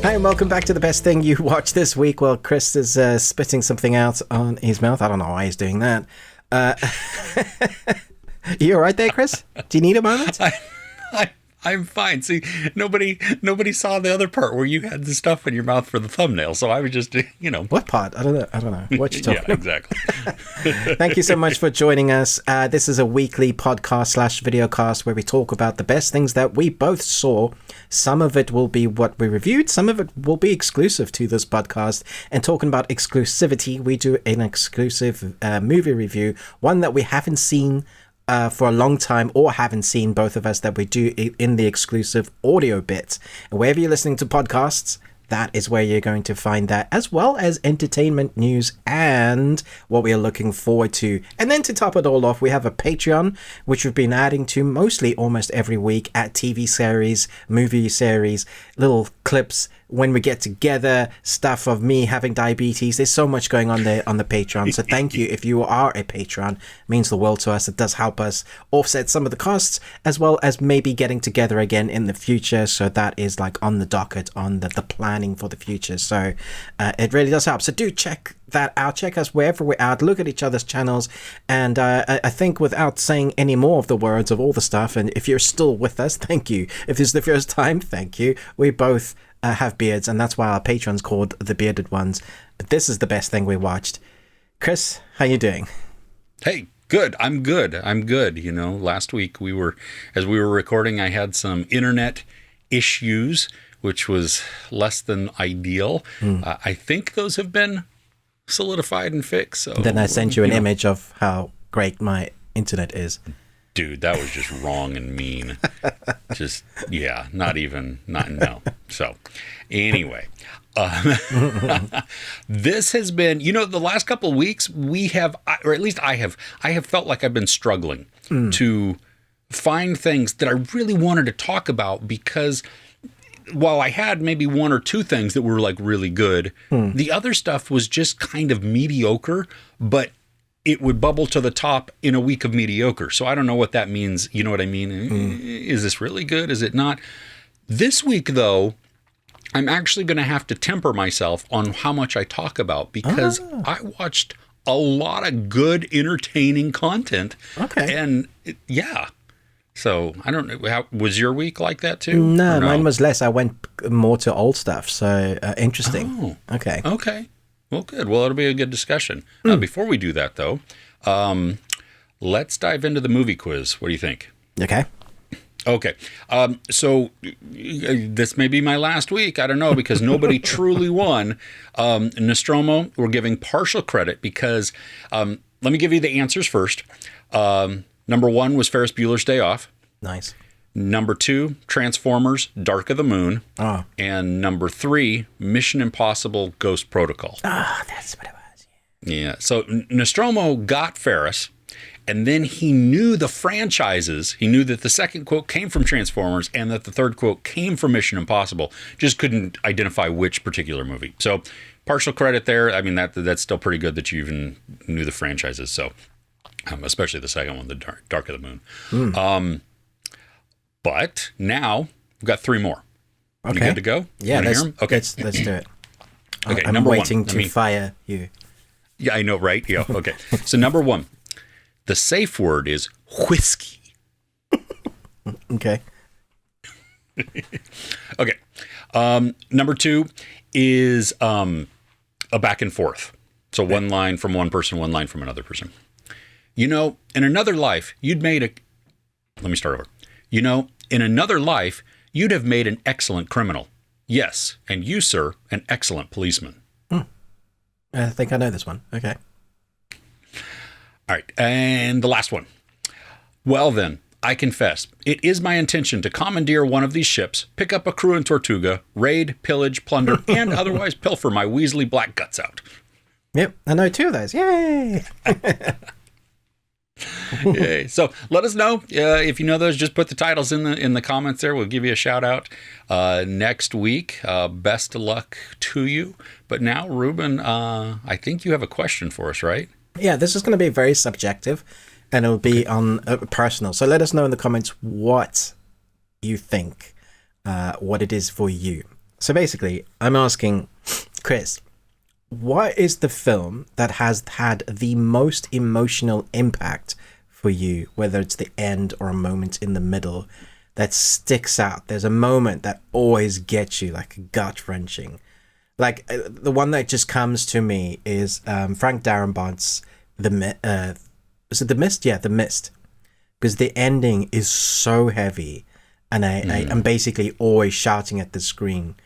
Hi, and welcome back to the best thing you watched this week. Well, Chris is spitting something out on his mouth. I don't know why he's doing that. You all right there, Chris? Do you need a moment? I'm fine. See, nobody saw the other part where you had the stuff in your mouth for the thumbnail. So I was just, What part? I don't know. What you talking about? Yeah, exactly. Thank you so much for joining us. This is a weekly podcast / videocast where we talk about the best things that we both saw. Some of it will be what we reviewed. Some of it will be exclusive to this podcast. And talking about exclusivity, we do an exclusive movie review, one that we haven't seen for a long time, or haven't seen, both of us, that we do in the exclusive audio bit. And wherever you're listening to podcasts, that is where you're going to find that, as well as entertainment news and what we are looking forward to. And then to top it all off, we have a Patreon, which we've been adding to mostly almost every week, at TV series, movie series, little clips when we get together, stuff of me having diabetes. There's so much going on there on the Patreon. So thank you if you are a patron. It means the world to us. It does help us offset some of the costs, as well as maybe getting together again in the future. So that is like on the docket, on the planning for the future. So it really does help. So do check that out. Check us wherever we're out. Look at each other's channels. And I think, without saying any more of the words of all the stuff, and if you're still with us, thank you. If this is the first time, thank you. We both have beards, and that's why our patron's called the Bearded Ones. But this is the best thing we watched. Chris, how you doing? Hey, good. I'm good. Last week as we were recording, I had some internet issues, which was less than ideal. I think those have been solidified and fixed. So then I sent you an image of how great my internet is. Dude, that was just wrong and mean. Just, yeah, no. So, anyway, this has been, the last couple of weeks we have, or at least I have felt like I've been struggling to find things that I really wanted to talk about, because while I had maybe one or two things that were like really good, the other stuff was just kind of mediocre, but it would bubble to the top in a week of mediocre. So I don't know what that means. You know what I mean? Is this really good? Is it not? This week, though, I'm actually going to have to temper myself on how much I talk about, because I watched a lot of good, entertaining content. Okay. And yeah. So I don't know. Was your week like that too? No, mine was less. I went more to old stuff. So interesting. Oh, okay. Well, good. Well, it'll be a good discussion. Before we do that, though, let's dive into the movie quiz. What do you think? Okay. So this may be my last week. I don't know, because nobody truly won. Nostromo, we're giving partial credit because, let me give you the answers first. Number 1 was Ferris Bueller's Day Off. Nice. Number 2, Transformers, Dark of the Moon. Oh. And number 3, Mission Impossible, Ghost Protocol. That's what it was. Yeah. So Nostromo got Ferris, and then he knew the franchises. He knew that the second quote came from Transformers and that the third quote came from Mission Impossible. Just couldn't identify which particular movie. So partial credit there. I mean, that's still pretty good that you even knew the franchises. So especially the second one, the Dark of the Moon. But now we've got 3 more. Okay. You good to go? Yeah, let's do it. Okay, I'm waiting to fire you. Yeah, I know, right? Yeah, okay. So number 1, the safe word is whiskey. Okay. Okay. Number 2 is a back and forth. So one line from one person, one line from another person. In another life, you'd made a... Let me start over. In another life, you'd have made an excellent criminal. Yes, and you, sir, an excellent policeman. I think I know this one. Okay. All right, and the last one. Well then, I confess, it is my intention to commandeer one of these ships, pick up a crew in Tortuga, raid, pillage, plunder, and otherwise pilfer my Weasley black guts out. Yep, I know 2 of those. Yay! Yay. So let us know if you know those. Just put the titles in the comments there. We'll give you a shout out next week. Best of luck to you. But now, Ruben, I think you have a question for us, right? Yeah, this is going to be very subjective, and it'll be on personal. So let us know in the comments what you think, what it is for you. So basically, I'm asking Chris, what is the film that has had the most emotional impact for you, whether it's the end or a moment in the middle that sticks out? There's a moment that always gets you, like gut-wrenching. Like the one that just comes to me is Frank Darabont's is it The Mist? Yeah, The Mist. Because the ending is so heavy, and I'm basically always shouting at the screen.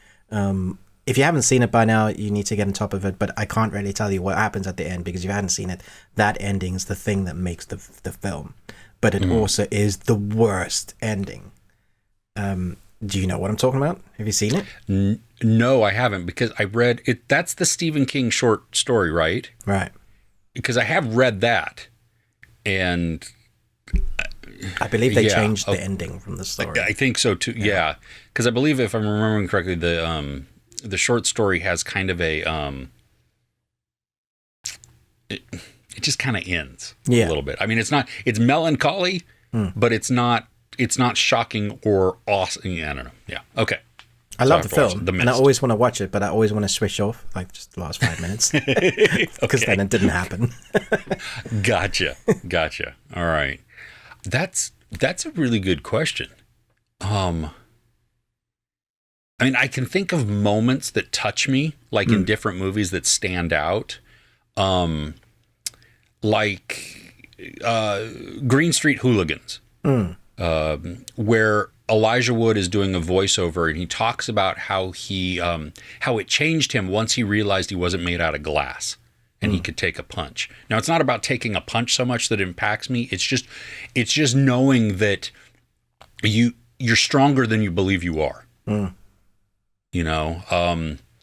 If you haven't seen it by now, you need to get on top of it, but I can't really tell you what happens at the end, because if you haven't seen it, that ending is the thing that makes the film. But it also is the worst ending. Do you know what I'm talking about? Have you seen it? No, I haven't, because I read it. That's the Stephen King short story, right? Right. Because I have read that, and I believe they changed the ending from the story. I think so too. Yeah, because I believe, if I'm remembering correctly, the short story has kind of a it just kind of ends a little bit. I mean, it's melancholy, but it's not shocking or awesome. Yeah, I don't know. Yeah. Okay. I love the film, and I always want to watch it, but I always want to switch off, like just the last 5 minutes, because then it didn't happen. Gotcha. All right. That's a really good question. I mean, I can think of moments that touch me, like in different movies that stand out. Like Green Street Hooligans, where Elijah Wood is doing a voiceover, and he talks about how it changed him once he realized he wasn't made out of glass and he could take a punch. Now, it's not about taking a punch so much that impacts me. It's just knowing that you're stronger than you believe you are. You know?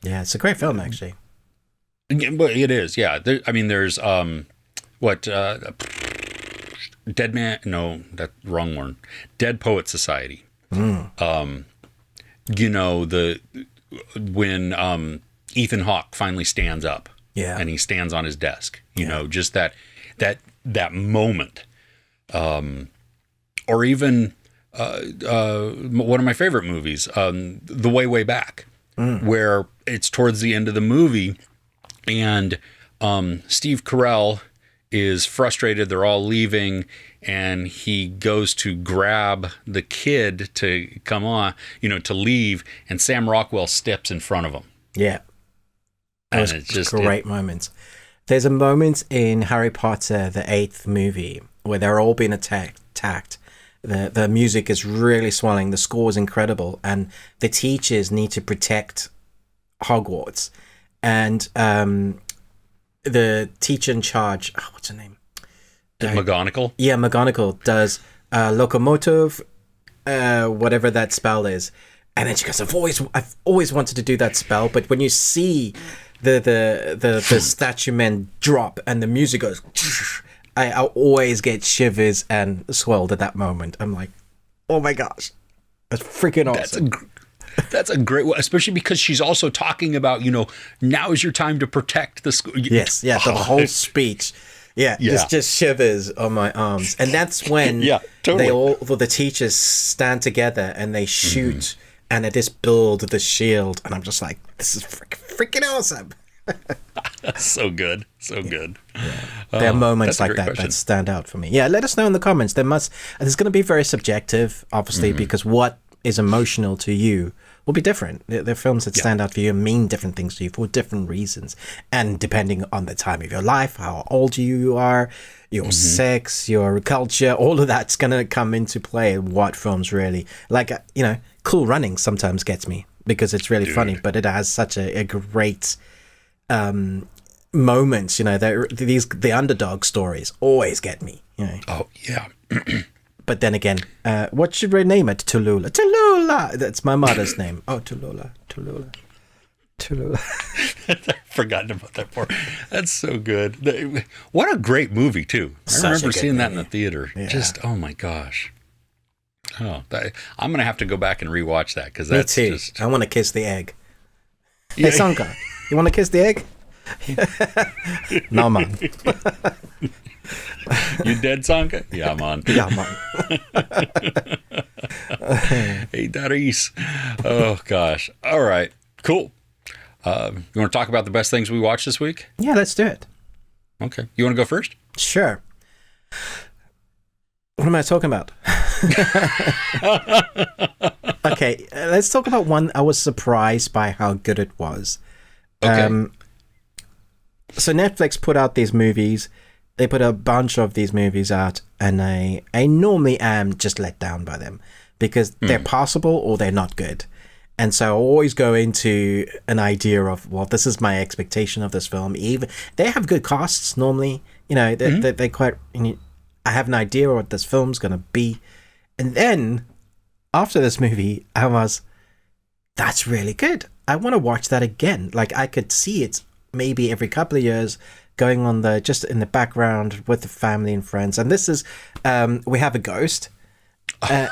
Yeah, it's a great film, actually. But it is, yeah. There's Dead Man? No, that wrong one. Dead Poet Society. You know, when Ethan Hawke finally stands up, and he stands on his desk. You know, just that moment, or even one of my favorite movies, The Way Back, where it's towards the end of the movie, and Steve Carell is frustrated. They're all leaving, and he goes to grab the kid to come on, to leave, and Sam Rockwell steps in front of him. Yeah. Those it's just great moments. There's a moment in Harry Potter, the 8th movie, where they're all being attacked. The music is really swelling. The score is incredible, and the teachers need to protect Hogwarts. And the teacher in charge, what's her name? McGonagall? Yeah, McGonagall does locomotive, whatever that spell is. And then she goes, I've always wanted to do that spell, but when you see the statue men drop and the music goes, I always get shivers and swelled at that moment. I'm like, oh my gosh, that's freaking awesome. That's a great one, especially because she's also talking about, now is your time to protect the school. Yes, yeah, the whole speech. Yeah. Just shivers on my arms. And that's when the teachers stand together and they shoot and they just build the shield. And I'm just like, this is freaking awesome. So good. Yeah. There are moments like that that stand out for me. Yeah, let us know in the comments. There's going to be very subjective, obviously, because what is emotional to you will be different. There are films that stand out for you and mean different things to you for different reasons. And depending on the time of your life, how old you are, your sex, your culture, all of that's going to come into play. What films really, like, Cool Running sometimes gets me because it's really funny, but it has such a great moments. The underdog stories always get me. Oh, yeah. But then again, what should we name it? Tallulah. Tallulah! That's my mother's name. Oh, Tallulah. I've forgotten about that part. That's so good. What a great movie, too. I remember seeing that in the theater. Yeah. Just, oh my gosh. Oh, I'm going to have to go back and rewatch that, because that's Me too. I want to kiss the egg. Hey, Sanka, you want to kiss the egg? No, man. You dead, Sanka? Yeah, man. Yeah, man. Hey, Darius. Oh, gosh. All right. Cool. You want to talk about the best things we watched this week? Yeah, let's do it. Okay. You want to go first? Sure. What am I talking about? Okay, let's talk about one I was surprised by how good it was. Okay. So Netflix put out these movies. They put a bunch of these movies out, and I normally am just let down by them because they're passable or they're not good. And so I always go into an idea of, well, this is my expectation of this film. Even they have good casts normally, they're quite. I have an idea of what this film's gonna be, and then after this movie, I was, that's really good. I want to watch that again. Like I could see it maybe every couple of years going on just in the background with the family and friends. And this is, We Have a Ghost. And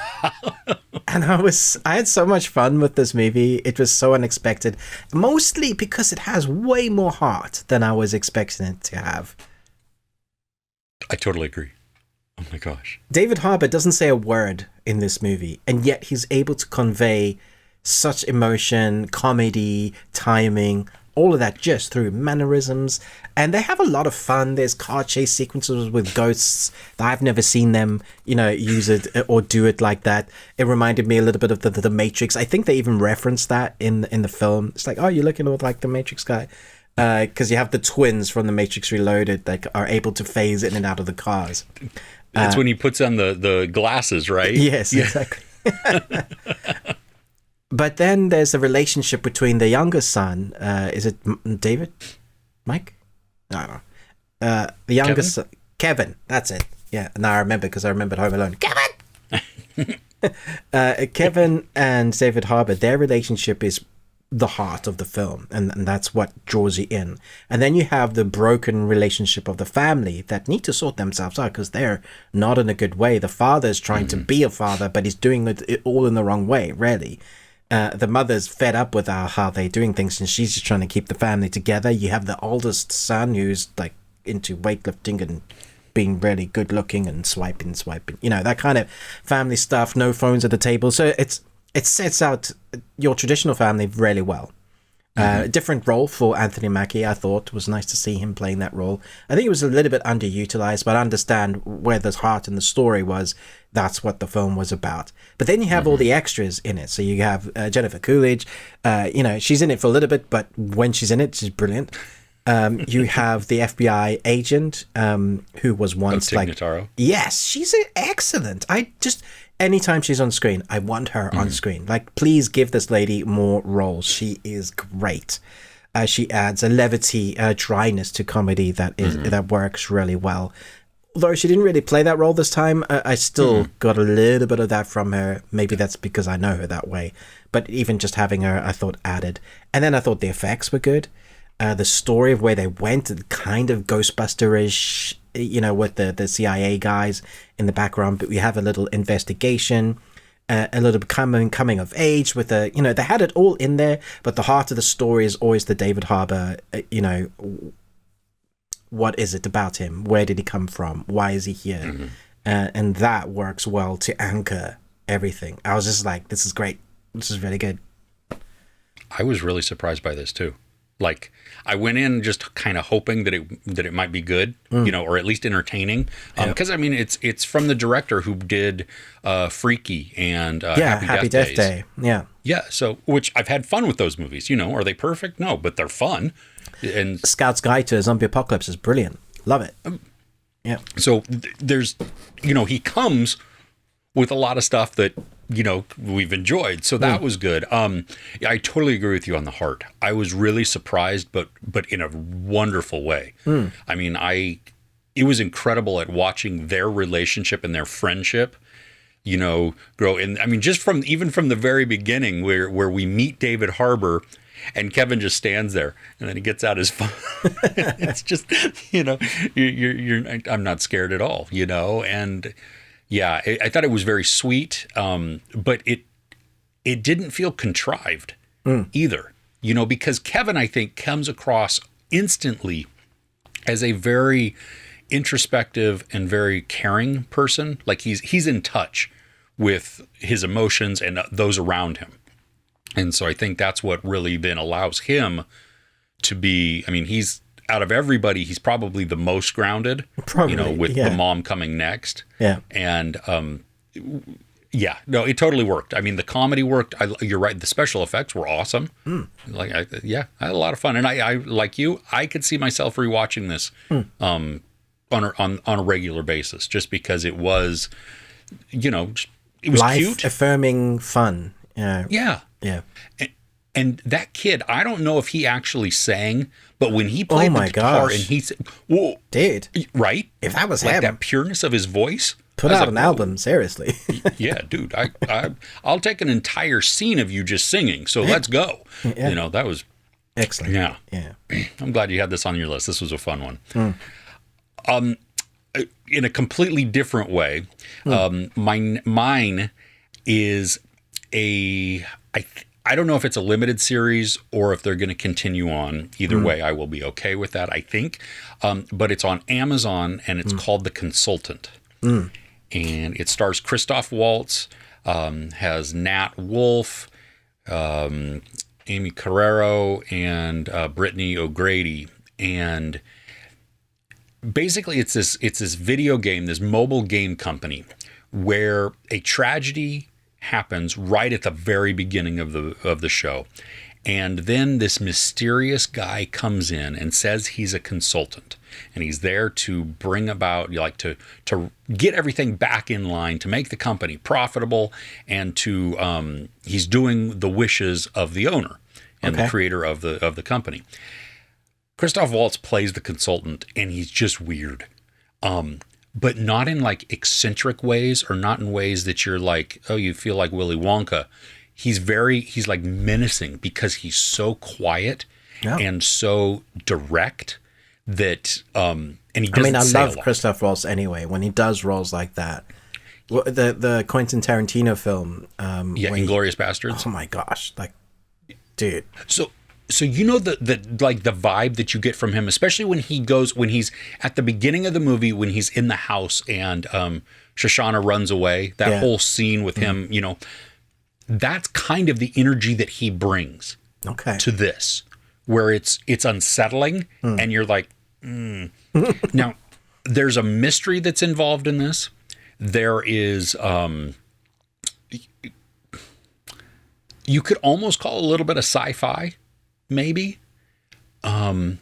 I had so much fun with this movie. It was so unexpected, mostly because it has way more heart than I was expecting it to have. I totally agree. Oh my gosh. David Harbour doesn't say a word in this movie, and yet he's able to convey such emotion, comedy, timing, all of that just through mannerisms. And they have a lot of fun. There's car chase sequences with ghosts that I've never seen them, use it or do it like that. It reminded me a little bit of the Matrix. I think they even referenced that in the film. It's like, oh, you're looking like the Matrix guy. Because you have the twins from the Matrix Reloaded that are able to phase in and out of the cars. It's when he puts on the glasses, right? Yes, yeah. Exactly. But then there's a relationship between the younger son. Is it David? Mike? I don't know. The younger son. Kevin. That's it. Yeah. Now I remember because I remembered Home Alone. Kevin! Kevin and David Harbour, their relationship is the heart of the film, and that's what draws you in. And then you have the broken relationship of the family that need to sort themselves out because they're not in a good way. The father's trying to be a father, but he's doing it all in the wrong way, really. The mother's fed up with how they're doing things, and she's just trying to keep the family together. You have the oldest son who's like into weightlifting and being really good looking and swiping, that kind of family stuff. No phones at the table. So it sets out your traditional family really well. Different role for Anthony Mackie, I thought. It was nice to see him playing that role. I think it was a little bit underutilized, but I understand where the heart in the story was. That's what the film was about. But then you have all the extras in it. So you have Jennifer Coolidge. She's in it for a little bit, but when she's in it, she's brilliant. You have the FBI agent who was once like... Notaro. Yes, she's excellent. Anytime she's on screen, I want her on screen. Like, please give this lady more roles. She is great. She adds a levity, dryness to comedy that works really well. Although she didn't really play that role this time, I still got a little bit of that from her. Maybe that's because I know her that way. But even just having her, I thought added. And then I thought the effects were good. The story of where they went, kind of Ghostbuster-ish, with the CIA guys in the background, but we have a little investigation, a little coming of age with they had it all in there, but the heart of the story is always the David Harbour, what is it about him? Where did he come from? Why is he here? And that works well to anchor everything. I was just like, this is great. This is really good. I was really surprised by this too. Like, I went in just kind of hoping that it might be good, or at least entertaining. Because I mean, it's from the director who did Freaky and Happy Death Day. Yeah. So, which I've had fun with those movies. Are they perfect? No, but they're fun. And Scout's Guide to a Zombie Apocalypse is brilliant. Love it. Yeah. So there's, he comes with a lot of stuff that we've enjoyed. So that was good. I totally agree with you on the heart. I was really surprised, but in a wonderful way. I mean, it was incredible at watching their relationship and their friendship, grow. And I mean, just from the very beginning where we meet David Harbour and Kevin just stands there and then he gets out his phone. It's just, I'm not scared at all, and yeah, I thought it was very sweet, but it didn't feel contrived either, because Kevin, I think, comes across instantly as a very introspective and very caring person. Like he's in touch with his emotions and those around him. And so I think that's what really then allows him to be, I mean, he's out of everybody, he's probably the most grounded, Probably, with yeah. the mom coming next. Yeah. And, yeah, no, it totally worked. I mean, the comedy worked. You're right. The special effects were awesome. I had a lot of fun. And I like you, I could see myself rewatching this, on a regular basis, just because it was, it was Life cute, affirming fun. yeah. Yeah. And that kid, I don't know if he actually sang, but when he played my the guitar gosh. and he said, "Whoa, Dude, right?" if that was Like him, that pureness of his voice. put I was out like, an "Whoa." album, seriously. Yeah, dude, I'll take an entire scene of you just singing. So let's go. Yeah. That was Excellent. yeah. Yeah. I'm glad you had this on your list. This was a fun one. In a completely different way, mine is I don't know if it's a limited series or if they're going to continue on. Either way, I will be okay with that, I think. But it's on Amazon, and it's called The Consultant. And it stars Christoph Waltz, has Nat Wolff, Amy Carrero, and Brittany O'Grady. And basically it's this video game, this mobile game company, where a tragedy happens right at the very beginning of the show. And then this mysterious guy comes in and says he's a consultant, and he's there to bring about, to get everything back in line, to make the company profitable, and to he's doing the wishes of the owner and the creator of the company. Christoph Waltz plays the consultant, and he's just weird. But not in like eccentric ways, or not in ways that you're like, oh, you feel like Willy Wonka. He's like menacing because he's so quiet and so direct that, and he doesn't I say a love lot. Christoph Waltz anyway, when he does roles like that. Well, the Quentin Tarantino film. Inglourious Bastards. Oh my gosh. Like, dude. So the vibe that you get from him, especially when he's at the beginning of the movie, when he's in the house and Shoshana runs away, that whole scene with him, that's kind of the energy that he brings to this, where it's unsettling and you're like, Now, there's a mystery that's involved in this. There is, you could almost call it a little bit of sci-fi, maybe. And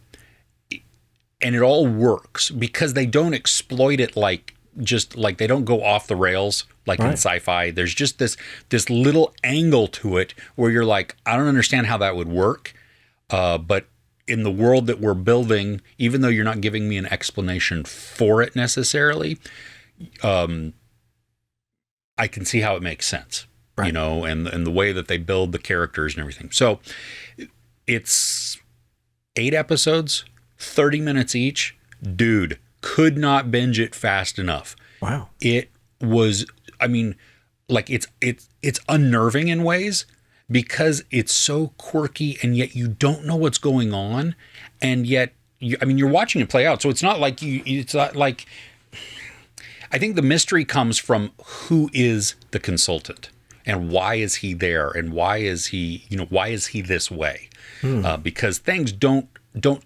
it all works because they don't exploit it like they don't go off the rails like in sci-fi. There's just this little angle to it where you're like, I don't understand how that would work. But in the world that we're building, even though you're not giving me an explanation for it necessarily, I can see how it makes sense, and the way that they build the characters and everything. So it's 8 episodes, 30 minutes each. Dude, could not binge it fast enough. Wow. It was, it's unnerving in ways because it's so quirky, and yet you don't know what's going on. And yet, you're watching it play out. So it's not like I think the mystery comes from who is the consultant and why is he there, and why is he this way? Because things don't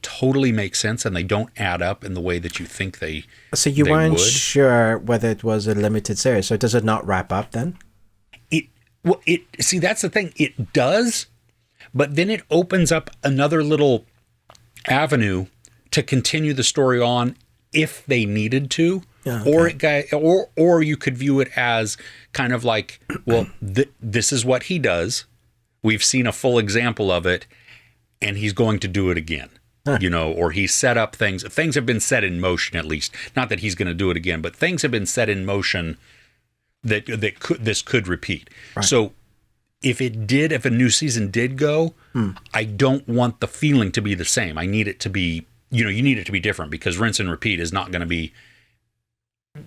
totally make sense, and they don't add up in the way that you think they. So you weren't sure whether it was a limited series. So does it not wrap up then? See, that's the thing. It does, but then it opens up another little avenue to continue the story on if they needed to. Or you could view it as kind of like, well, this is what he does. We've seen a full example of it, and he's going to do it again. Or he set up things. Things have been set in motion, at least. Not that he's going to do it again, but things have been set in motion that this could repeat. Right. So if a new season did go, I don't want the feeling to be the same. I need it to be, you need it to be different, because rinse and repeat is not going to be.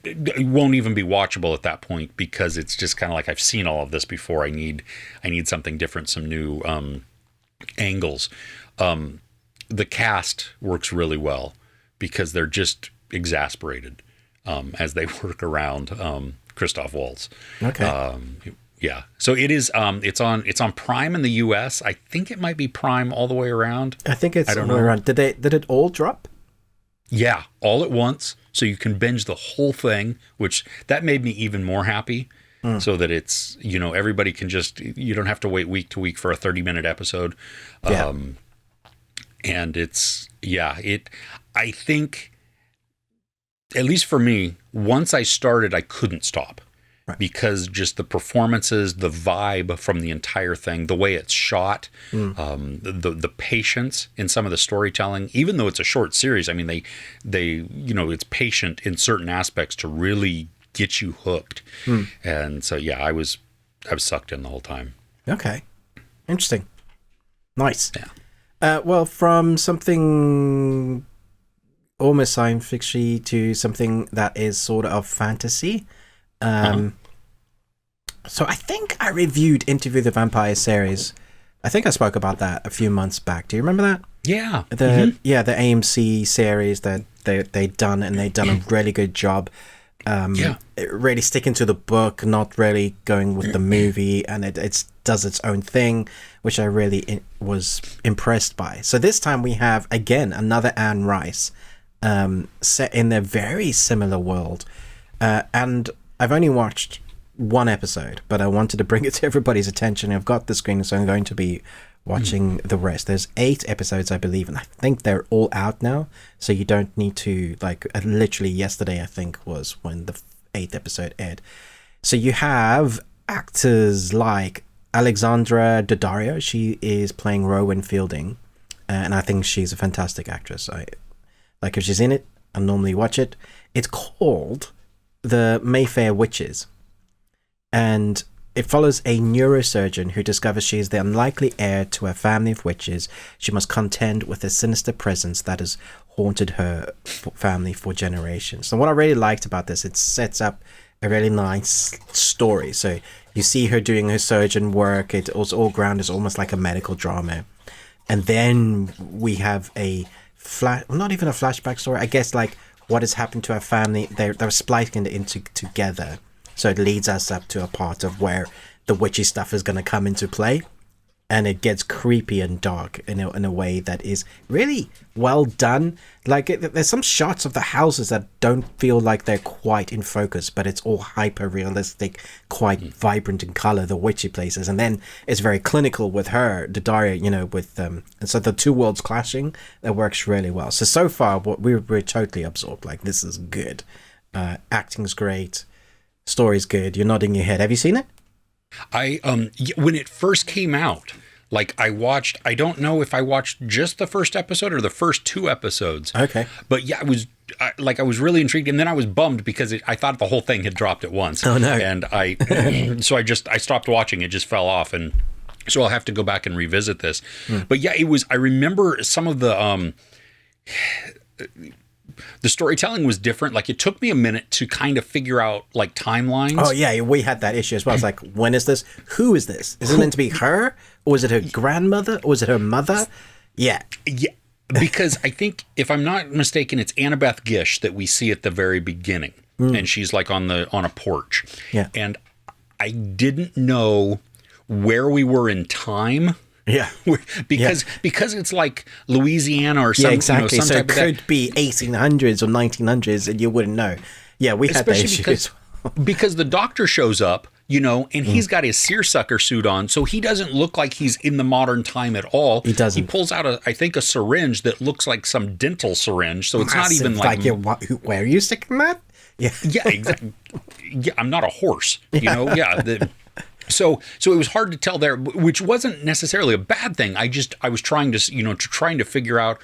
It won't even be watchable at that point, because it's just kind of like, I've seen all of this before. I need something different, some new angles. The cast works really well because they're just exasperated as they work around Christoph Waltz. Okay. Yeah. So it is. It's on Prime in the U.S. I think it might be Prime all the way around. I think it's all the way around. Did it all drop? Yeah, all at once. So you can binge the whole thing, which that made me even more happy. So that it's, everybody can you don't have to wait week to week for a 30-minute episode. Yeah. And I think, at least for me, once I started, I couldn't stop. Right. Because just the performances, the vibe from the entire thing, the way it's shot, the patience in some of the storytelling, even though it's a short series, I mean, they it's patient in certain aspects to really get you hooked. And so, I was sucked in the whole time. Okay. Interesting. Nice. Yeah. Well, from something almost science fiction to something that is sort of fantasy. So I think I reviewed Interview with the Vampire series. I think I spoke about that a few months back. Do you remember that? Yeah. The AMC series that they'd done, and they'd done a really good job. Really sticking to the book, not really going with the movie, and it does its own thing, which I really was impressed by. So this time we have, again, another Anne Rice, set in a very similar world. And I've only watched one episode, but I wanted to bring it to everybody's attention. I've got the screen, so I'm going to be watching the rest. There's 8 episodes, I believe, and I think they're all out now, so you don't need to, literally yesterday, I think, was when the 8th episode aired. So you have actors like Alexandra Daddario. She is playing Rowan Fielding, and I think she's a fantastic actress. If she's in it, I normally watch it. It's called The Mayfair Witches, and it follows a neurosurgeon who discovers she is the unlikely heir to a family of witches. She must contend with a sinister presence that has haunted her family for generations. So what I really liked about this, it sets up a really nice story. So you see her doing her surgeon work. It was all grounded, almost like a medical drama. And then we have a not even a flashback story, I guess, what has happened to her family. They're splicing it together. So it leads us up to a part of where the witchy stuff is going to come into play. And it gets creepy and dark in a way that is really well done. There's some shots of the houses that don't feel like they're quite in focus, but it's all hyper realistic, quite vibrant in color, the witchy places. And then it's very clinical with her, Daddario, with and so the two worlds clashing, that works really well. So far, we're totally absorbed. This is good. Acting's great. Story's good. You're nodding your head. Have you seen it? When it first came out, I don't know if I watched just the first episode or the first 2 episodes. Okay. But I was really intrigued, and then I was bummed because I thought the whole thing had dropped at once. Oh no. And so I stopped watching. It just fell off, and so I'll have to go back and revisit this. But I remember some of the storytelling was different. It took me a minute to kind of figure out timelines. Oh yeah, we had that issue as well. It's when is this? Who is this? Is it meant to be her? Or is it her grandmother? Or is it her mother? Yeah. Yeah. Because I think, if I'm not mistaken, it's Annabeth Gish that we see at the very beginning. And she's on a porch. Yeah. And I didn't know where we were in time. Yeah, because it's Louisiana or something. Yeah, exactly. Some so type it could be 1800s or 1900s, and you wouldn't know. Yeah, we had that issue. Because the doctor shows up, and he's got his seersucker suit on, so he doesn't look like he's in the modern time at all. He doesn't. He pulls out a syringe that looks like some dental syringe, so it's massive, not even where are you sticking that? Yeah, yeah, exactly. Yeah, I'm not a horse. So it was hard to tell there, which wasn't necessarily a bad thing. I was trying to figure out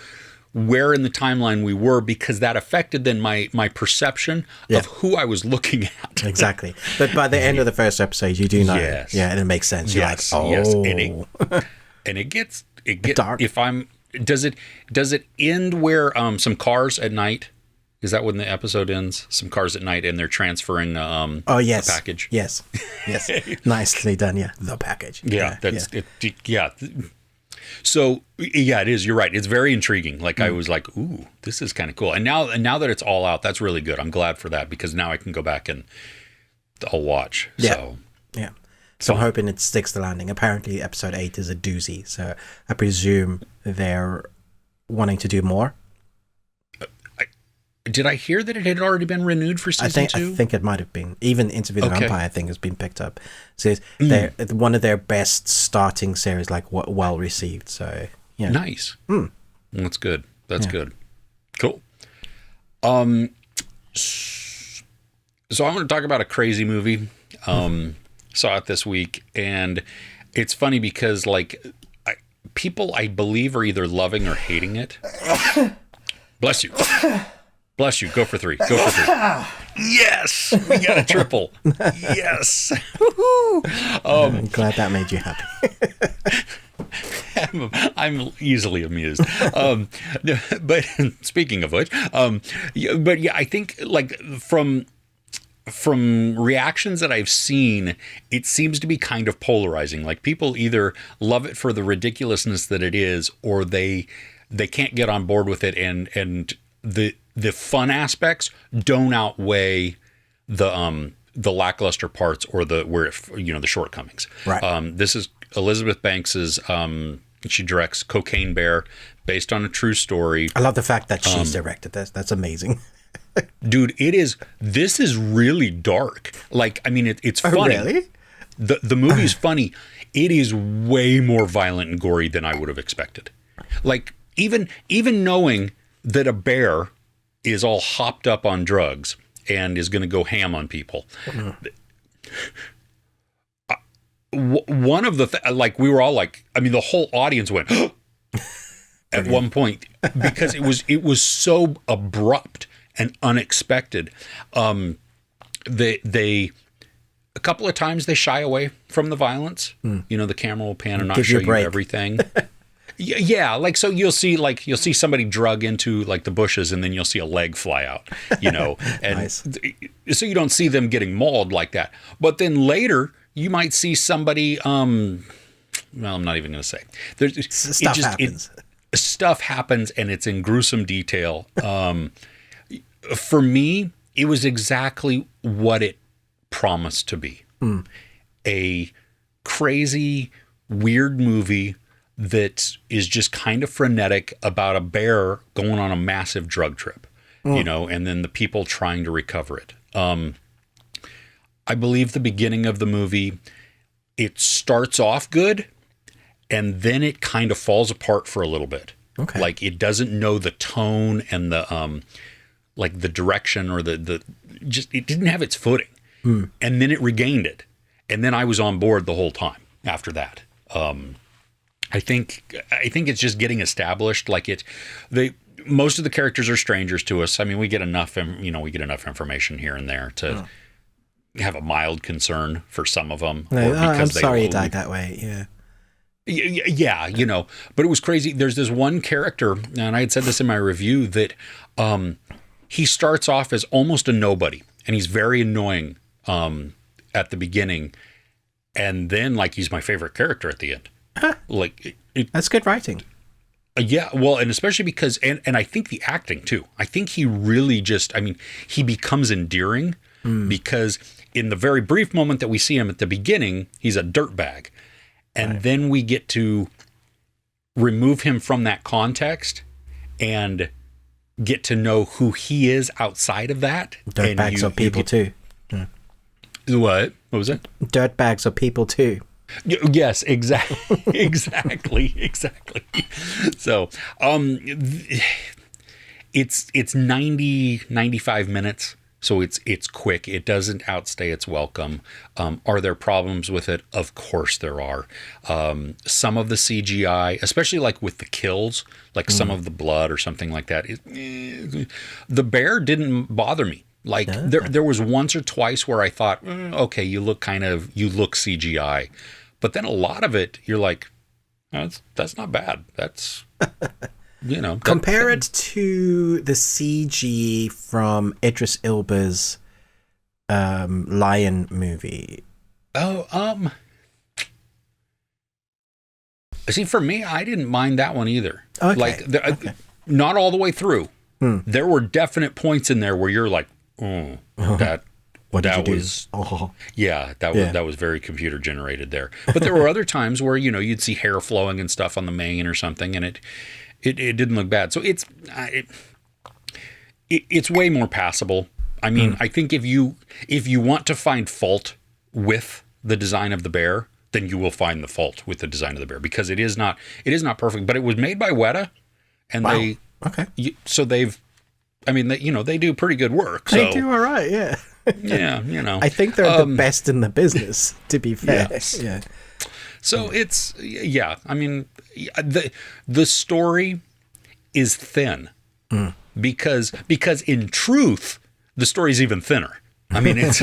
where in the timeline we were, because that affected then my perception of who I was looking at. Exactly. But by the end of the first episode, you do know. Yes. Yeah, and it makes sense. You're yes, oh. Yes. And it gets dark. Does it end where some cars at night? Is that when the episode ends? Some cars at night, and they're transferring a package. Yes. Nicely done. Yeah, the package. Yeah, it. Yeah. So yeah, it is. You're right. It's very intriguing. I was like, ooh, this is kind of cool. And now that it's all out, that's really good. I'm glad for that, because now I can go back and I'll watch. Yeah. So. Yeah. So I'm hoping it sticks the landing. Apparently, episode 8 is a doozy, so I presume they're wanting to do more. Did I hear that it had already been renewed for season 2? I think it might have been. Even Interview the Vampire, I think, has been picked up. So they're one of their best starting series, like well received. So yeah, nice. That's good. That's good. Cool. So I want to talk about a crazy movie. Saw it this week, and it's funny because people, I believe, are either loving or hating it. Bless you. Bless you. Go for 3. Go for 3. Yes, we got a triple. Yes. I'm glad that made you happy. I'm easily amused. But speaking of which, I think from reactions that I've seen, it seems to be kind of polarizing. Like, people either love it for the ridiculousness that it is, or they can't get on board with it, and the fun aspects don't outweigh the lackluster parts or the shortcomings. Right. This is Elizabeth Banks's. She directs Cocaine Bear, based on a true story. I love the fact that she's directed this. That's amazing. Dude, this is really dark. Like, I mean, it's funny. Oh, really? The movie's funny. It is way more violent and gory than I would have expected. Like, even knowing that a bear is all hopped up on drugs and is going to go ham on people. One of the we were all like, I mean, the whole audience went at one point, because it was so abrupt and unexpected. They a couple of times they shy away from the violence. The camera will pan and not show you everything. Yeah, so you'll see somebody drug into the bushes, and then you'll see a leg fly out, and nice. So you don't see them getting mauled like that. But then later you might see somebody. I'm not even going to say. Stuff happens, and it's in gruesome detail. For me, it was exactly what it promised to be. A crazy, weird movie that is just kind of frenetic about a bear going on a massive drug trip, and then the people trying to recover it. I believe the beginning of the movie, it starts off good, and then it kind of falls apart for a little bit. Okay. Like, it doesn't know the tone and the the direction, or it didn't have its footing. And then it regained it. And then I was on board the whole time after that. I think it's just getting established. Most of the characters are strangers to us. I mean, we get enough information here and there to have a mild concern for some of them. I'm sorry he died that way. Yeah. Yeah, but it was crazy. There's this one character, and I had said this in my review, that he starts off as almost a nobody, and he's very annoying at the beginning, and then he's my favorite character at the end. That's good writing. Yeah, well, and especially because, and I think the acting too. I think he really he becomes endearing because in the very brief moment that we see him at the beginning, he's a dirtbag. And then we get to remove him from that context and get to know who he is outside of that. Dirtbags are people too. Yeah. What? What was it? Dirtbags are people too. Yes, exactly. exactly. So, it's 95 minutes. So it's quick. It doesn't outstay its welcome. Are there problems with it? Of course there are. Some of the CGI, especially with the kills, some of the blood or something like that. The bear didn't bother me. There was once or twice where I thought, okay, you look CGI, but then a lot of it, you're like, that's not bad. That's compare it to the CG from Idris Elba's Lion movie. See, for me, I didn't mind that one either. Okay. Not all the way through. There were definite points in there where you're like, that What did that you do? was Oh, that was very computer generated there. But there were other times where you'd see hair flowing and stuff on the mane or something, and it didn't look bad. So it's way more passable. I mean, I think if you want to find fault with the design of the bear, then you will find the fault with the design of the bear, because it is not perfect. But it was made by Weta, and wow. they do pretty good work. They do all right, yeah. Yeah, I think they're the best in the business, to be fair. Yes. Yeah. So I mean, the story is thin because in truth, the story's even thinner. I mean, it's,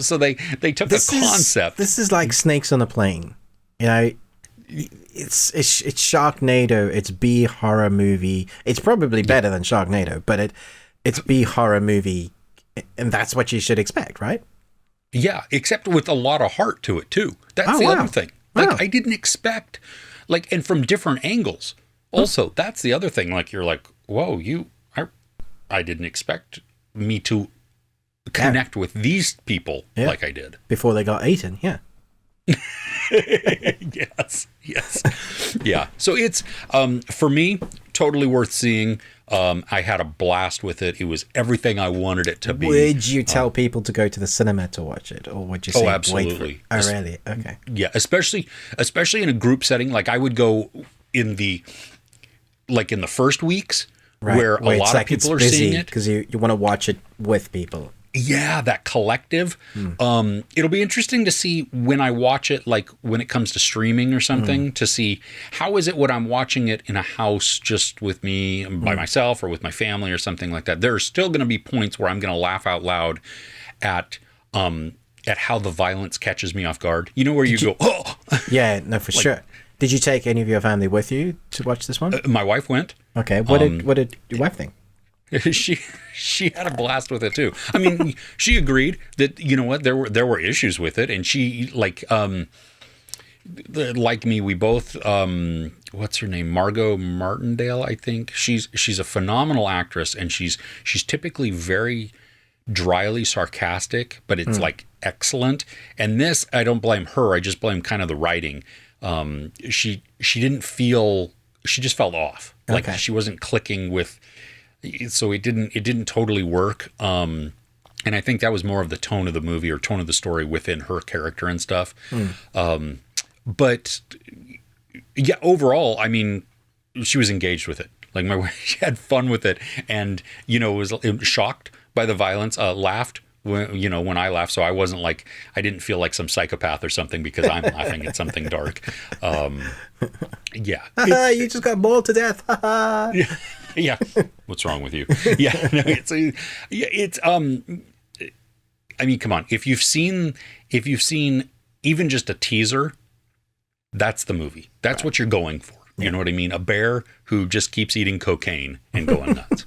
so they took a concept. This is like Snakes on a Plane. It's Sharknado. It's B horror movie. It's probably better than Sharknado, but it's B horror movie, and that's what you should expect, right? Yeah, except with a lot of heart to it too. That's the other thing. Like, I didn't expect, and from different angles. Also, that's the other thing. Like, you're like, whoa, I didn't expect me to connect with these people like I did before they got eaten. Yeah. yes. Yeah. So it's, for me, totally worth seeing. I had a blast with it. It was everything I wanted it to be. Would you tell people to go to the cinema to watch it, or would you say absolutely. Wait for it? Oh, really? Okay. Yeah, especially in a group setting. Like, I would go in the first weeks, where a lot of people are seeing it, because you want to watch it with people. Yeah, that collective. It'll be interesting to see when I watch it, like when it comes to streaming or something, to see how is it when I'm watching it in a house just with me by myself, or with my family or something like that. There are still going to be points where I'm going to laugh out loud at how the violence catches me off guard. Where you go, oh! Yeah, no, for sure. Did you take any of your family with you to watch this one? My wife went. Okay, what did your wife think? She had a blast with it too. I mean, she agreed that there were issues with it, and she like me. We both what's her name, Margot Martindale, I think. She's a phenomenal actress, and she's typically very dryly sarcastic, but it's like excellent. And this, I don't blame her. I just blame kind of the writing. She just felt off. Like, she wasn't clicking with. So it didn't totally work. And I think that was more of the tone of the movie, or tone of the story within her character and stuff. But yeah, overall, I mean, she was engaged with it. Like, my wife, she had fun with it, and was shocked by the violence. Laughed when I laughed, so I wasn't like, I didn't feel like some psychopath or something because I'm laughing at something dark. Yeah, you just got mauled to death. Yeah. What's wrong with you? Yeah. No, it's I mean, come on. If you've seen even just a teaser, that's the movie. That's what you're going for. You know what I mean? A bear who just keeps eating cocaine and going nuts.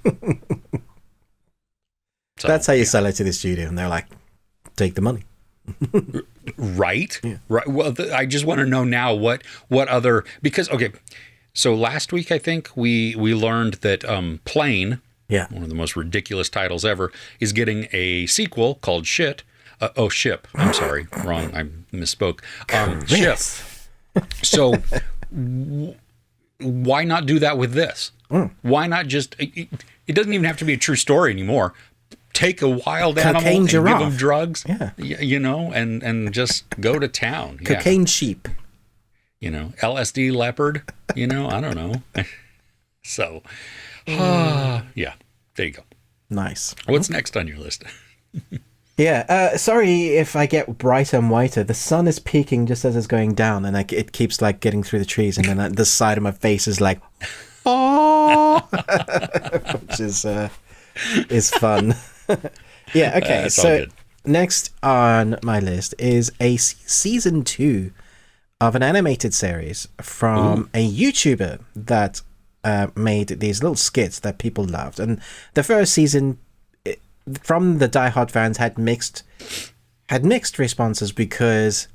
So, that's how you sell it to the studio, and they're like, take the money. Right? Yeah. Right. Well, I just want to know now what other, because, okay, so last week, I think we learned that Plane, one of the most ridiculous titles ever, is getting a sequel called Ship. I'm sorry. Wrong. I misspoke. Ship. So why not do that with this? Why not just, it doesn't even have to be a true story anymore. Take a wild animal and give them drugs, and just go to town. Cocaine sheep. LSD leopard, I don't know. So, yeah, there you go. Nice. What's next on your list? Yeah, sorry if I get brighter and whiter. The sun is peaking just as it's going down, and it keeps getting through the trees, and then the side of my face is like, oh, which is fun. Yeah, okay. So next on my list is a season 2 of an animated series from a YouTuber that made these little skits that people loved. And the first season, from the diehard fans, had mixed responses, because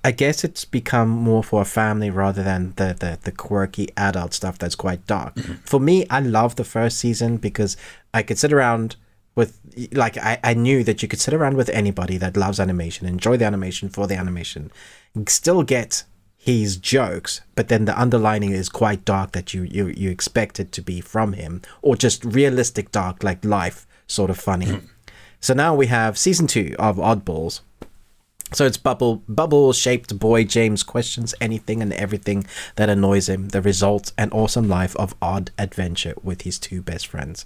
I guess it's become more for a family rather than the quirky adult stuff that's quite dark. For me, I love the first season because I could sit around with like I knew that you could sit around with anybody that loves animation, enjoy the animation for the animation, still get his jokes, but then the underlining is quite dark that you expect it to be from him, or just realistic dark, like life sort of funny. So now we have season 2 of Oddballs. So it's bubble-shaped boy James questions anything and everything that annoys him. The result, an awesome life of odd adventure with his 2 best friends.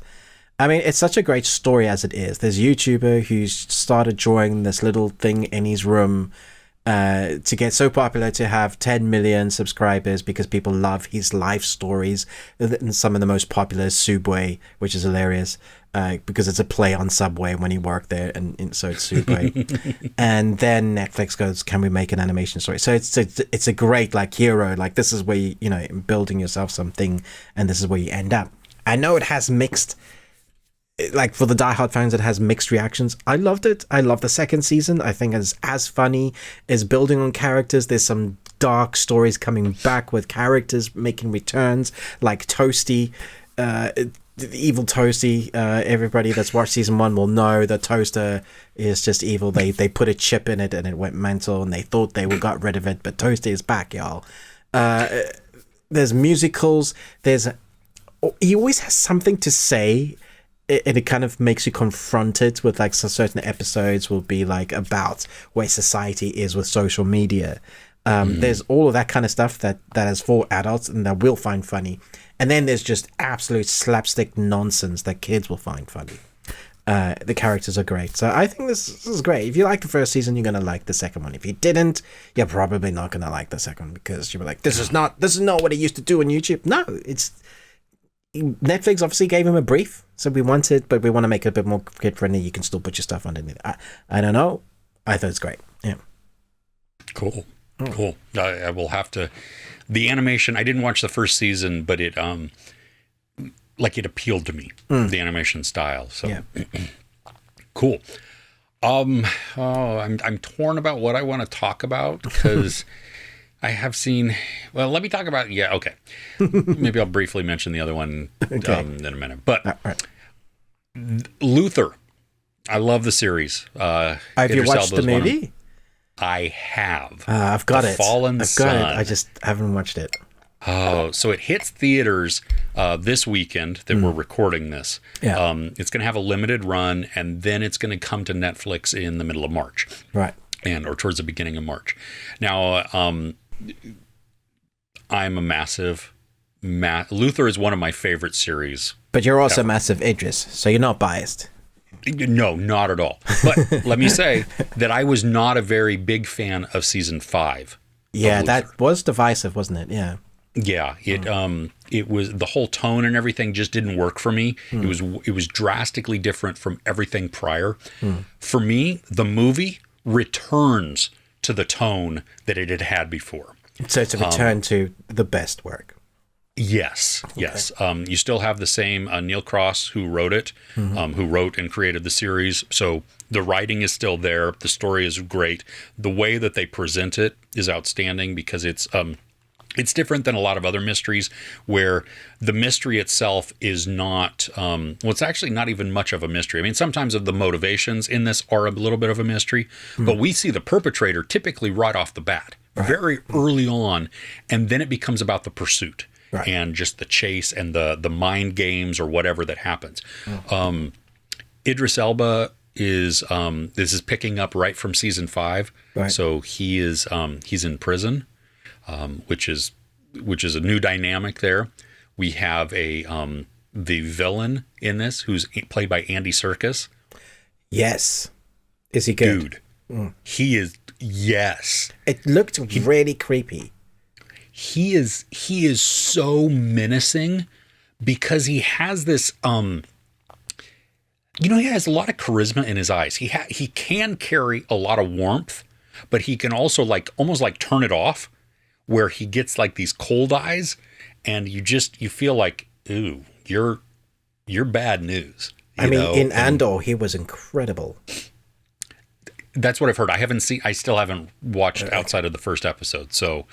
I mean, it's such a great story as it is. There's a YouTuber who's started drawing this little thing in his room to get so popular to have 10 million subscribers because people love his life stories. And some of the most popular is Subway, which is hilarious because it's a play on Subway when he worked there, and so it's Subway. And then Netflix goes, can we make an animation story? So it's a great like hero, like this is where you know, building yourself something, and this is where you end up. I know it has mixed, like for the diehard fans, it has mixed reactions. I loved it. I love the second season. I think it's as funny, as building on characters. There's some dark stories coming back with characters making returns, like Toasty, the evil Toasty. Everybody that's watched season 1 will know that Toaster is just evil. They put a chip in it and it went mental, and they thought they got rid of it, but Toasty is back, y'all. There's musicals. He always has something to say. And it kind of makes you confronted with like, so certain episodes will be like about where society is with social media. There's all of that kind of stuff that is for adults and that we'll find funny. And then there's just absolute slapstick nonsense that kids will find funny. The characters are great. So I think this is great. If you like the first season, you're going to like the second one. If you didn't, you're probably not going to like the second one because you'll be like, this is not what it used to do on YouTube. No, Netflix obviously gave him a brief, so we want to make it a bit more kid friendly. You can still put your stuff underneath. I don't know. I thought it's great. Yeah. Cool. I will have to. The animation. I didn't watch the first season, but it it appealed to me. The animation style. So yeah. Cool. I'm torn about what I want to talk about because. I have seen. Well, let me talk about. Yeah, okay. Maybe I'll briefly mention the other one in a minute. But right. Luther, I love the series. Have you watched the movie? I have. I've got it. Fallen Sun. I just haven't watched it. Oh, so it hits theaters this weekend that we're recording this. Yeah. It's going to have a limited run, and then it's going to come to Netflix in the middle of March. Right. Or towards the beginning of March. Now, I'm a massive Luther is one of my favorite series. But you're also massive Idris, so you're not biased. No, not at all. But let me say that I was not a very big fan of season 5. Yeah, that was divisive, wasn't it? Yeah. Yeah, it was, the whole tone and everything just didn't work for me. It was drastically different from everything prior. For me, the movie returns to the tone that it had had before. So it's a return to the best work. Yes, okay. Yes. You still have the same Neil Cross who wrote it, who wrote and created the series. So the writing is still there. The story is great. The way that they present it is outstanding because it's different than a lot of other mysteries where the mystery itself is not, it's actually not even much of a mystery. I mean, sometimes of the motivations in this are a little bit of a mystery, but we see the perpetrator typically right off the bat, very early on, and then it becomes about the pursuit and just the chase and the mind games or whatever that happens. Idris Elba is, this is picking up right from season 5. Right. So he's in prison. Which is a new dynamic there. We have the villain in this who's played by Andy Serkis. Yes. Is he good? Dude, he is. Yes. It looked really creepy. He is so menacing because he has this, he has a lot of charisma in his eyes. He can carry a lot of warmth, but he can also almost turn it off, where he gets these cold eyes, and you feel like, ooh, you're bad news. In Andor, he was incredible. That's what I've heard. I still haven't watched outside of the first episode. So,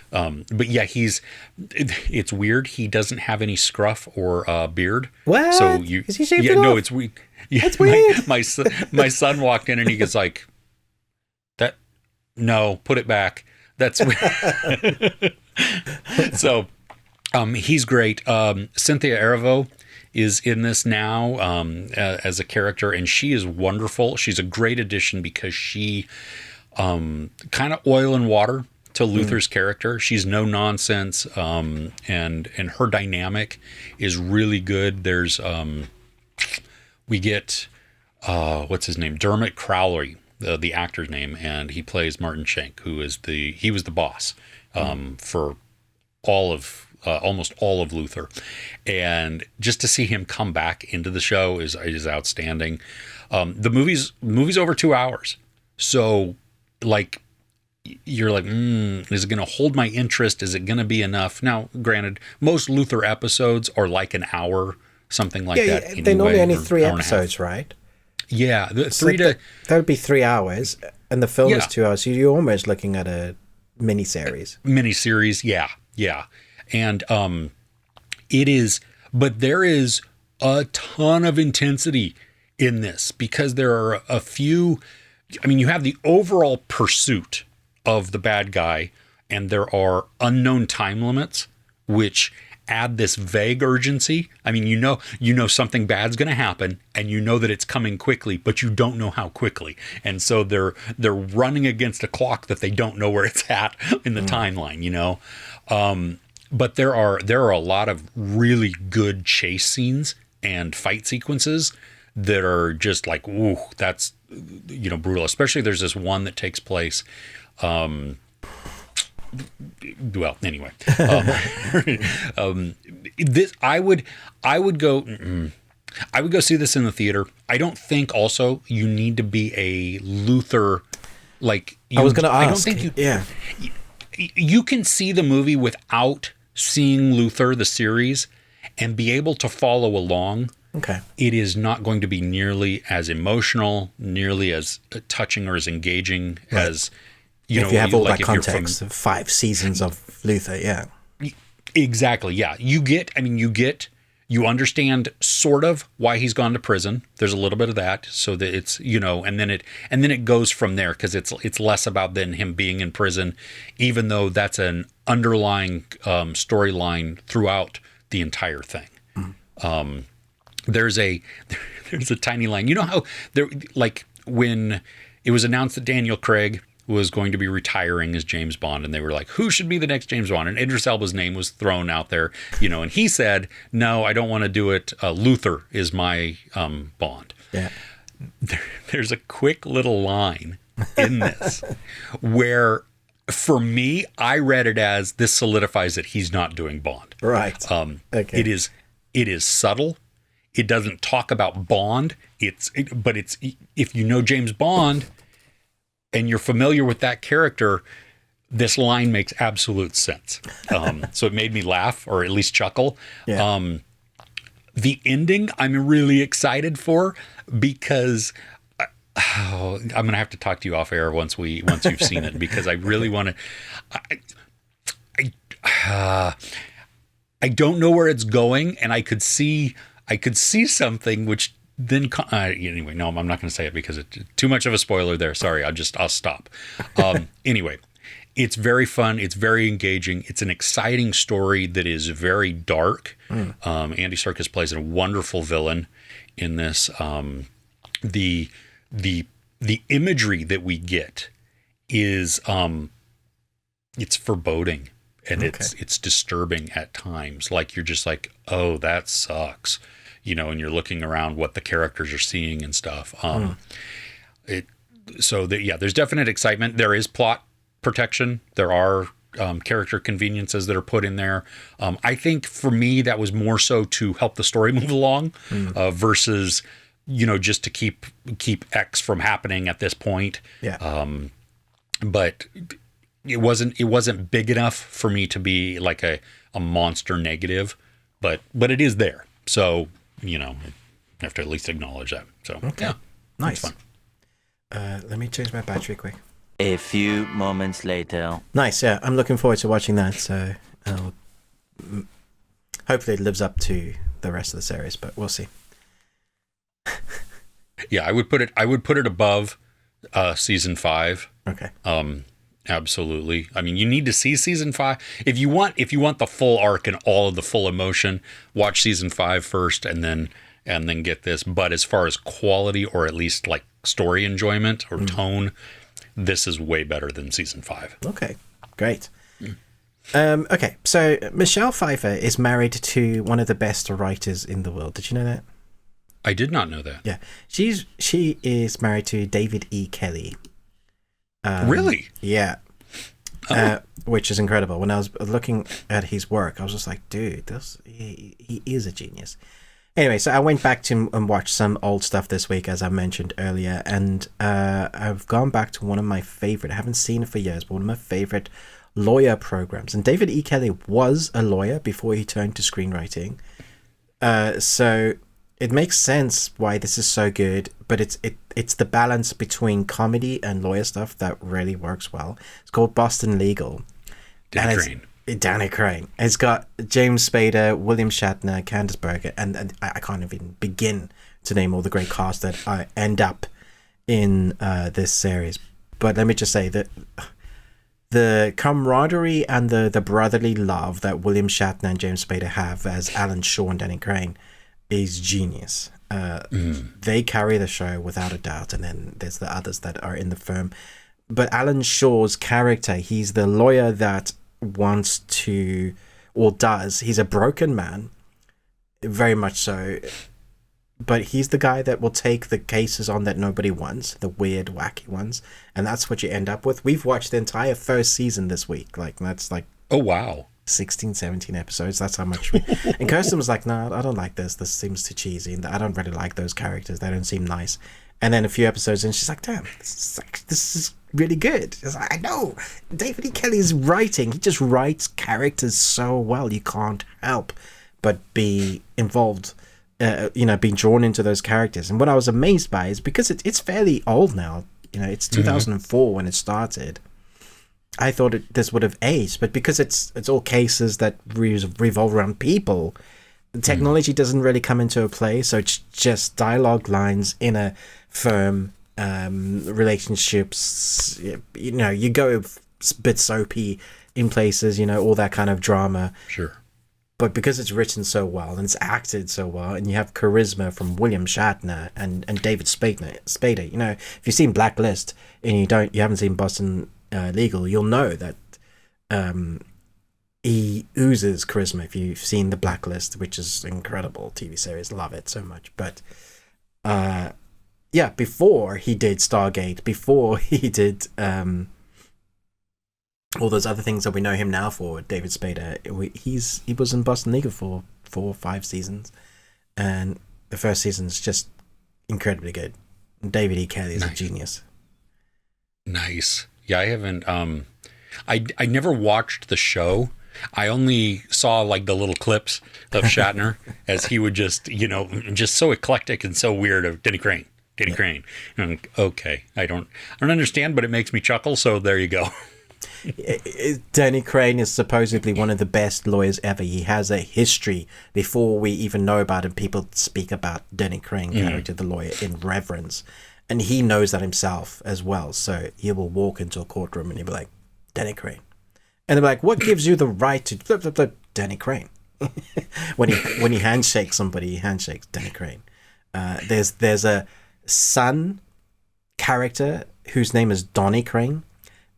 but yeah, it's weird. He doesn't have any scruff or beard. What? So Is he shaved it no, off? it's weird. Yeah, That's weird. My son walked in and he goes like, no, put it back. That's weird. So, he's great. Cynthia Erivo is in this now as a character, and she is wonderful. She's a great addition because she kind of oil and water to Luther's character. She's no nonsense, and her dynamic is really good. There's we get what's his name, Dermot Crowley, the actor's name, and he plays Martin Schenk, who is he was the boss for all of almost all of Luther, and just to see him come back into the show is outstanding. The movie's over 2 hours, so like you're like, is it going to hold my interest? Is it going to be enough? Now, granted, most Luther episodes are like an hour, something like that. Yeah, anyway, they're normally only 3 hour and a half. episodes, right? Yeah, So that would be 3 hours, and the film is Yeah. 2 hours. So you're almost looking at a miniseries. Miniseries, yeah. And it is, but there is a ton of intensity in this because there are a few, I mean, you have the overall pursuit of the bad guy, and there are unknown time limits, which add this vague urgency. I mean, you know something bad's going to happen, and you know that it's coming quickly, but you don't know how quickly. And so they're running against a clock that they don't know where it's at in the timeline, you know. But there are a lot of really good chase scenes and fight sequences that are just like, ooh, that's, you know, brutal. Especially there's this one that takes place. Well, anyway, this I would go see this in the theater. I don't think also you need to be a Luther like. I was going to ask. I don't think you can see the movie without seeing Luther the series and be able to follow along. Okay. It is not going to be nearly as emotional, nearly as touching or as engaging as. If you have all that context of 5 seasons of Luther, yeah. Exactly, yeah. You understand sort of why he's gone to prison. There's a little bit of that, so that it's, you know, and then it goes from there because it's less about then him being in prison, even though that's an underlying storyline throughout the entire thing. There's a tiny line. You know how there, like when it was announced that Daniel Craig was going to be retiring as James Bond, and they were like, who should be the next James Bond? And Idris Elba's name was thrown out there, you know, and he said, no, I don't want to do it. Luther is my Bond. Yeah. There's a quick little line in this where, for me, I read it as this solidifies that he's not doing Bond. Right. Okay. It is subtle. It doesn't talk about Bond. But if you know James Bond and you're familiar with that character, this line makes absolute sense. So it made me laugh, or at least chuckle. Yeah. The ending I'm really excited for because I'm going to have to talk to you off air once you've seen it, because I really want to. I don't know where it's going, and I could see something which then anyway. No, I'm not going to say it because it's too much of a spoiler there. Sorry, I'll stop. Anyway, it's very fun. It's very engaging. It's an exciting story that is very dark. Andy Serkis plays a wonderful villain in this. The imagery that we get is it's foreboding, and it's disturbing at times. Like you're just like, oh, that sucks, you know, and you're looking around what the characters are seeing and stuff. There's definite excitement. There is plot protection. There are character conveniences that are put in there. I think for me that was more so to help the story move along versus, you know, just to keep X from happening at this point. Yeah. But it wasn't big enough for me to be like a monster negative, but it is there. So, you know, I have to at least acknowledge that. So, yeah, nice. fun. Let me change my battery quick. A few moments later. Nice, yeah. I'm looking forward to watching that. So hopefully it lives up to the rest of the series, but we'll see. Yeah, I would put it above season 5. Okay. Absolutely. I mean, you need to see season 5 if you want the full arc and all of the full emotion. Watch season 5 first, and then get this. But as far as quality, or at least like story enjoyment or tone, this is way better than season 5. Okay, great. Okay, so Michelle Pfeiffer is married to one of the best writers in the world. Did you know that? I did not know that. Yeah, she is married to David E. Kelly. Really? Yeah. Which is incredible. When I was looking at his work, I was just like, dude, he is a genius. Anyway, so I went back to and watched some old stuff this week, as I mentioned earlier, and I've gone back to one of my favorite, I haven't seen it for years, but one of my favorite lawyer programs. And David E. Kelly was a lawyer before he turned to screenwriting. So it makes sense why this is so good, but it's the balance between comedy and lawyer stuff that really works well. It's called Boston Legal. Danny Crane. It's got James Spader, William Shatner, Candice Bergen, and I can't even begin to name all the great cast that end up in this series. But let me just say that the camaraderie and the brotherly love that William Shatner and James Spader have as Alan Shaw and Danny Crane is genius. They carry the show without a doubt, and then there's the others that are in the firm. But Alan Shaw's character, he's the lawyer that wants to, or does, he's a broken man, very much so, but he's the guy that will take the cases on that nobody wants, the weird, wacky ones, and that's what you end up with. We've watched the entire first season this week. That's like, oh wow, 16, 17 episodes. That's how much and Kirsten was like, no, I don't like this seems too cheesy, and I don't really like those characters, they don't seem nice. And then a few episodes and she's like, damn, this is really good. I know David E. Kelly's writing, he just writes characters so well, you can't help but be involved, being drawn into those characters. And what I was amazed by is because it's fairly old now, it's 2004 when it started. I thought this would have aged, but because it's all cases that revolve around people, the technology doesn't really come into play, so it's just dialogue lines in a firm, relationships, you go a bit soapy in places, all that kind of drama. Sure. But because it's written so well and it's acted so well, and you have charisma from William Shatner and David Spader, if you've seen Blacklist and you haven't seen Boston Legal, you'll know that he oozes charisma. If you've seen The Blacklist, which is an incredible TV series, love it so much. But before he did Stargate, before he did all those other things that we know him now for, David Spader, he was in Boston Legal for 4 or 5 seasons, and the first season is just incredibly good. David E. Kelly is a genius. Nice. Yeah, I haven't. I never watched the show. I only saw like the little clips of Shatner as he would just so eclectic and so weird of Danny Crane. And I'm like, okay, I don't understand, but it makes me chuckle. So there you go. Danny Crane is supposedly one of the best lawyers ever. He has a history before we even know about him. People speak about Danny Crane, character, the lawyer, in reverence. And he knows that himself as well. So he will walk into a courtroom and he'll be like, Danny Crane. And they're like, what gives you the right to flip, flip, flip, Danny Crane? when he handshakes somebody, he handshakes Danny Crane. There's a son character whose name is Donnie Crane.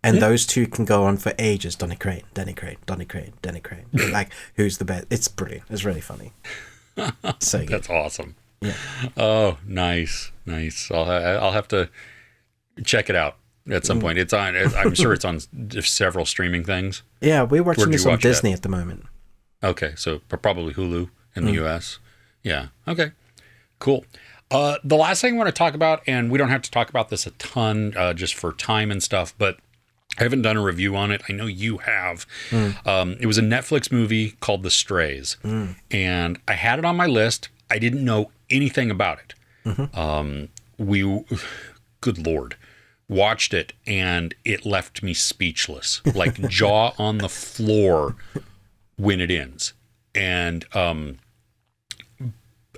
And those two can go on for ages. Donnie Crane, Danny Crane, Donnie Crane, Danny Crane. Like, who's the best? It's brilliant. It's really funny. So good. That's awesome. Yeah. Oh, nice. I'll have to check it out at some point. It's on. I'm sure it's on several streaming things. Yeah, we're watching this on Disney at the moment. Okay, so probably Hulu in the US. Yeah. Okay. Cool. The last thing I want to talk about, and we don't have to talk about this a ton, just for time and stuff, but I haven't done a review on it. I know you have. It was a Netflix movie called The Strays, and I had it on my list. I didn't know anything about it. Good Lord. watched it and it left me speechless, like jaw on the floor when it ends. And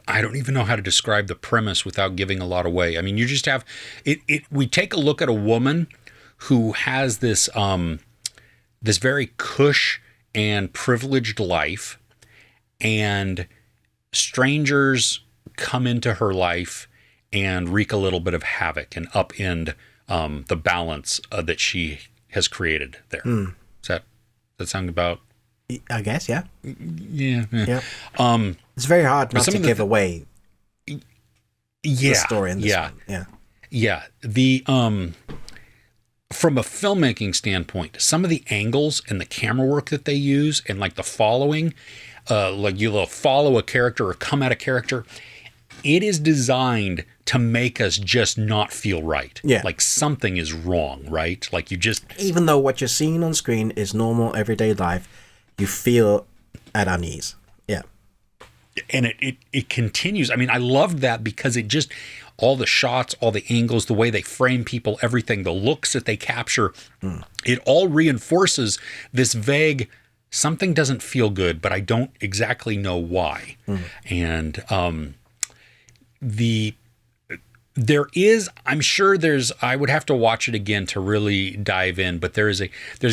I don't even know how to describe the premise without giving a lot away. I mean, you just have it. We take a look at a woman who has this this very cush and privileged life, and strangers come into her life and wreak a little bit of havoc and upend the balance that she has created there. Does that sound about? I guess, yeah. Yeah. It's very hard not to give away the story in this one. Yeah. The from a filmmaking standpoint, some of the angles and the camera work that they use, and like the following, like you'll follow a character or come at a character, it is designed to make us just not feel right. Yeah. Like something is wrong, right? Like you just... Even though what you're seeing on screen is normal, everyday life, you feel at unease. Yeah. And it continues. I mean, I loved that because it just... all the shots, all the angles, the way they frame people, everything, the looks that they capture, it all reinforces this vague, something doesn't feel good, but I don't exactly know why. And I'm sure I would have to watch it again to really dive in, but there's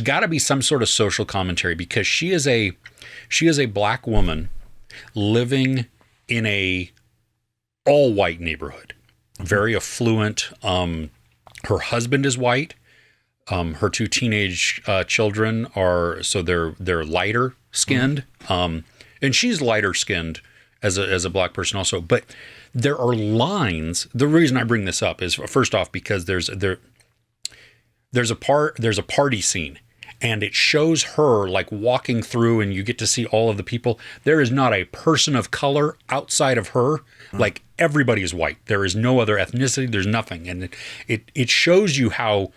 got to be some sort of social commentary, because she is a black woman living in a all white neighborhood. Very affluent. Her husband is white. Her two teenage children they're lighter skinned. And she's lighter skinned as a black person also. But there are lines. The reason I bring this up is, first off, because there's a party scene, and it shows her like walking through, and you get to see all of the people. There is not a person of color outside of her. Like, everybody is white. There is no other ethnicity. There's nothing. And it shows you how,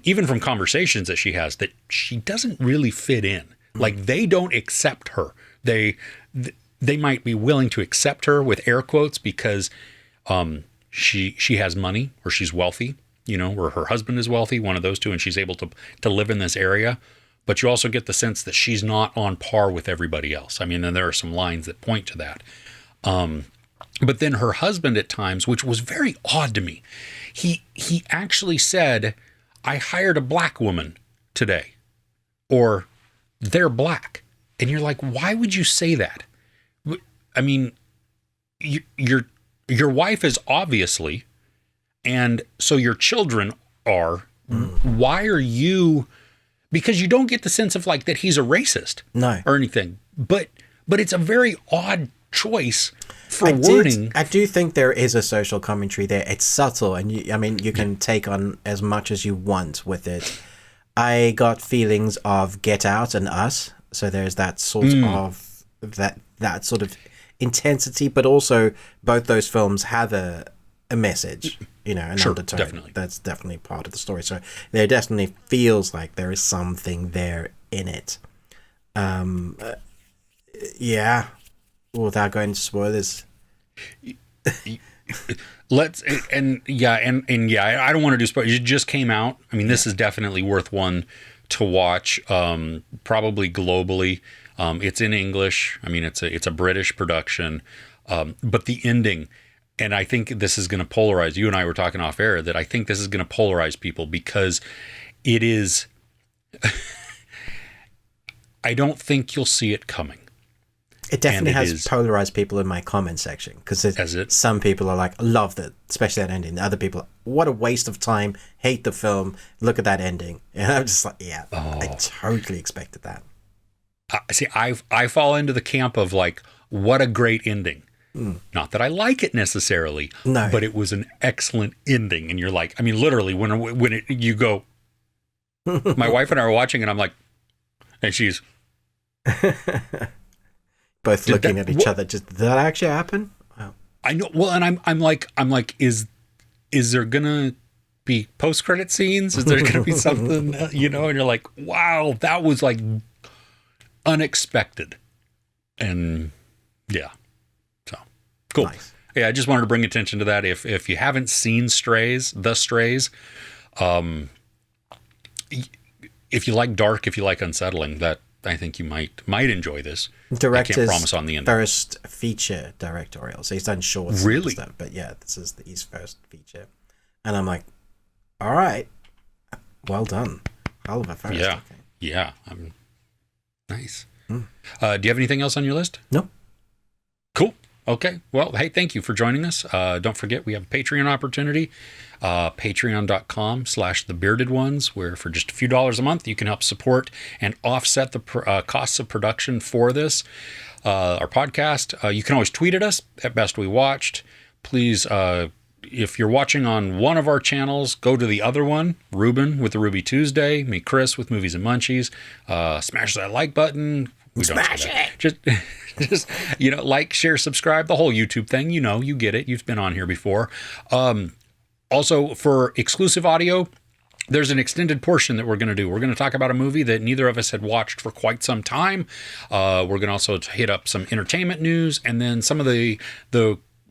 even from conversations that she has, that she doesn't really fit in. Like, they don't accept her. They might be willing to accept her with air quotes because she has money, or she's wealthy, or her husband is wealthy, one of those two, and she's able to live in this area. But you also get the sense that she's not on par with everybody else. I mean, and there are some lines that point to that. But then her husband at times, which was very odd to me, he actually said, "I hired a black woman today," or "they're black." And you're like, why would you say that? I mean, your wife is obviously, and so your children are. Why are you? Because you don't get the sense of like that he's a racist, no, or anything. But it's a very odd choice for wording. I do think there is a social commentary there. It's subtle, and you can take on as much as you want with it. I got feelings of Get Out and Us, so there's that sort of that sort of intensity, but also both those films have a message, an undertone. Definitely. That's definitely part of the story. So there definitely feels like there is something there in it. Yeah. Without going into spoilers. I don't want to do spoilers. It just came out. I mean, this is definitely worth one to watch, probably globally. It's in English. I mean, it's a British production, but the ending, and I think this is going to polarize. You and I were talking off air that I think this is going to polarize people, because it is. I don't think you'll see it coming. It definitely has polarized people in my comment section, because some people are like, loved it, especially that ending. Other people, what a waste of time, hate the film, look at that ending. And I'm just like, I totally expected that. See, I fall into the camp of like, what a great ending. Not that I like it necessarily, no, but it was an excellent ending. And you're like, I mean, literally, when you go, my wife and I are watching it, I'm like, and she's both looking at each other. Just, did that actually happen? Wow. I know. Well, and I'm like, is there gonna be post-credit scenes? Is there gonna be something? And you're like, wow, that was like unexpected, and yeah, so cool. Nice. Yeah, I just wanted to bring attention to that. If you haven't seen The Strays, If you like dark, if you like unsettling, that I think you might enjoy this. Director's I can't promise on the end. first feature directorial. So he's done shorts Really? and stuff. But yeah, this is his first feature. And I'm like, all right, well done. Hell of a first. Yeah. Okay. Yeah. Nice. Do you have anything else on your list? No. Cool. Okay. Well, hey, thank you for joining us. Don't forget, we have a Patreon opportunity, patreon.com/thebeardedones, where for just a few dollars a month, you can help support and offset the costs of production for this, our podcast. You can always tweet at us at Best We Watched. Please, if you're watching on one of our channels, go to the other one, Ruben with the Ruby Tuesday, me, Chris with Movies and Munchies. Smash that like button. We don't Smash say that. it. Just like, share, subscribe, the whole YouTube thing. You get it. You've been on here before. Also, for exclusive audio, there's an extended portion that we're going to do. We're going to talk about a movie that neither of us had watched for quite some time. We're going to also hit up some entertainment news and then some of the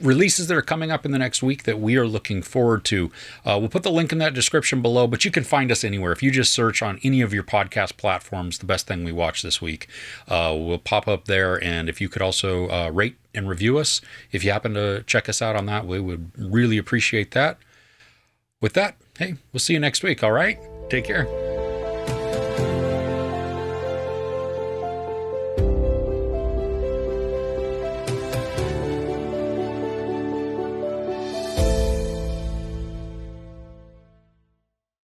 releases that are coming up in the next week that we are looking forward to. We'll put the link in that description below, but you can find us anywhere. If you just search on any of your podcast platforms, The Best Thing We Watched This Week, will pop up there. And if you could also rate and review us, if you happen to check us out on that, we would really appreciate that. With that, hey, we'll see you next week. All right? Take care.